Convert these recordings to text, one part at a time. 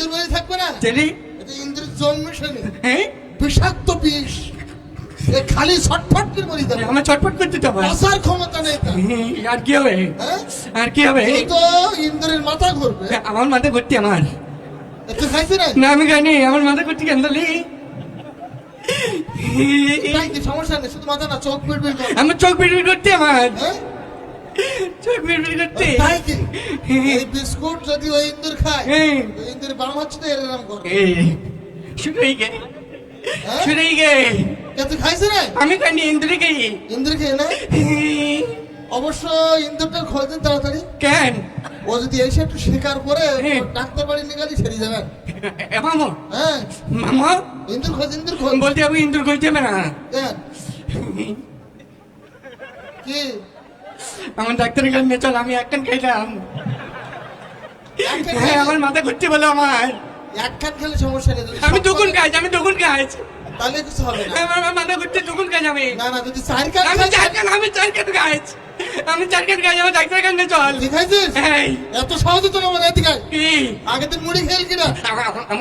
ইন্দুর বলে থাকবে না, তেরি এটা ইন্দুর জন্মেশনে হ্যাঁ বিষাক্ত বিষ। এ খালি ছটফট করে মরি যাবে, আমার চটপট করতে তো আমার বাঁচার ক্ষমতা নেই তার। আর কি হবে হ্যাঁ? আর কি হবে এই তো ইন্দুরের মাথা ঘুরবে। আমার মাথা ঘুরতে আমার তুই খাইছি না? না আমি খাইনি আমার মাথা ঘুরতে কেন ধরলি তাই কি সমস্যা নেই, শুধু মাথা না, চোখ পিটবিট করে। আমার চোখ বিড়বিড় করতে আমার হ্যাঁ? চোখ বিড়বিড় করতে তাই কি এই বিস্কুট যদি ওই ইন্দুর খায়, হ্যাঁ। ওই ইন্দুর বাম হচ্ছে তো এরকম করে। এই শুনেই গে হ্যাঁ? শুনেই গে কে তুই খাইছি না? আমি খাইনি ইন্দ্রি খাই ইন্দুর খেয়ে না? অবশ্য ইন্দুরটার খোঁজ দিন তাড়াতাড়ি। কেন ও যদি এসে একটু স্বীকার করে হ্যাঁ। ডাক্তার বাড়ি নিয়ে গেলে সেরে যাবেন। মামা হ্যাঁ, মামা ইন্দুর খোঁজ, ইন্দুর খোঁজ। বলতে আমি ইন্দুর করতে হবে না কেন? কি আমার ডাক্তারের কাছে নিয়ে চল আমি একখান খাইলাম একখান হ্যাঁ খেলে- আমার মাথা ঘুরতে বলো আমার এক খান খেলে সমস্যা নেই, যদি আমি সব দুগুণ খান- কাজ আমি দুগুণ কাজ তাহলে কিছু হবে না। আমার মাথা ঘুরতে দুগুণ কাজ আমি না না, যদি চার খান আমি খাস- চারখান কাজ আমি চারখান কাজ আমার ডাক্তারের কাছে চল তুই খাইছিস? হ্যাঁ এত সহজে তো আমার এদিকে আয়। কি আগের দিন মুড়ি খেল কিনা,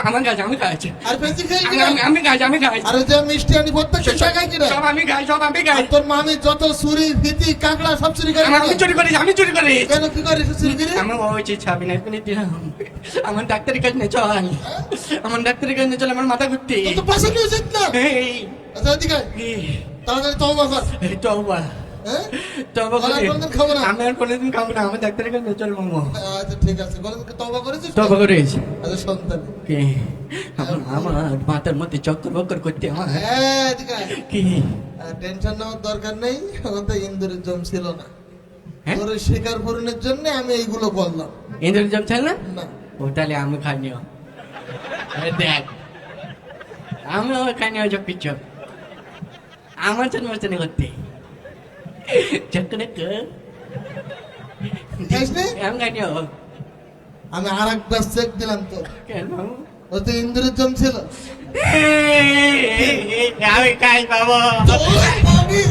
আমার কাজ আমি কাজ আর বেশি খেল কিনা, আমি কাজ আর ওই যে মিষ্টি আনি প্রত্যেক টাকায় কিনা, সব আমি খাই সব আমি আর খাই তোর মামি যত চুরি ফিতি কাঁকড়া সব চুরি করে আমি চুরি করি আমি চুরি করি কেন, কি করিস চুরি করে? আমি ওই যে 26 মিনিট দিলাম আমার ডাক্তারের কাছে নিয়ে চল আমার ডাক্তারের কাছে নিয়ে চল আমার মাথা ঘুরতে তোর তো পাশে নিয়ে যেত না। এই আচ্ছা এদিকে আয়। তাড়াতাড়ি তওবা কর। তওবা হ্যাঁ? তওবা গলার করে কোনদিন খাবো না। আমি আর কোনোদিন খাবো না আমার ডাক্তারের কাছে নিয়ে চল মামু আচ্ছা ঠিক আছে, গলার তওবা করেছিস তো? তওবা করেছি আচ্ছা সন্তান। কি আমার মাথার মধ্যে চক্কর বক্কর করতে আমার হ্যাঁ এদিকে আয়। কি টেনশন নেওয়ার দরকার নেই, আমার তো ইন্দুরের জম ছিল না। হ্যাঁ? তোর শিকার পূরণের জন্য আমি এইগুলো করলাম। ইন্দুর জম চাল না না ও তাহলে আমি খাইনিও দেখ আমি খাইনিও সব কিছু আমার জন্মস্থানে করতে চক্করে খাইস নি? আমি খাইনিও আমি আর একবার চেক দিলাম তো, কেন ও তো ইন্দুরের জম ছিল। আমি খাই পাবো ওই, আমি-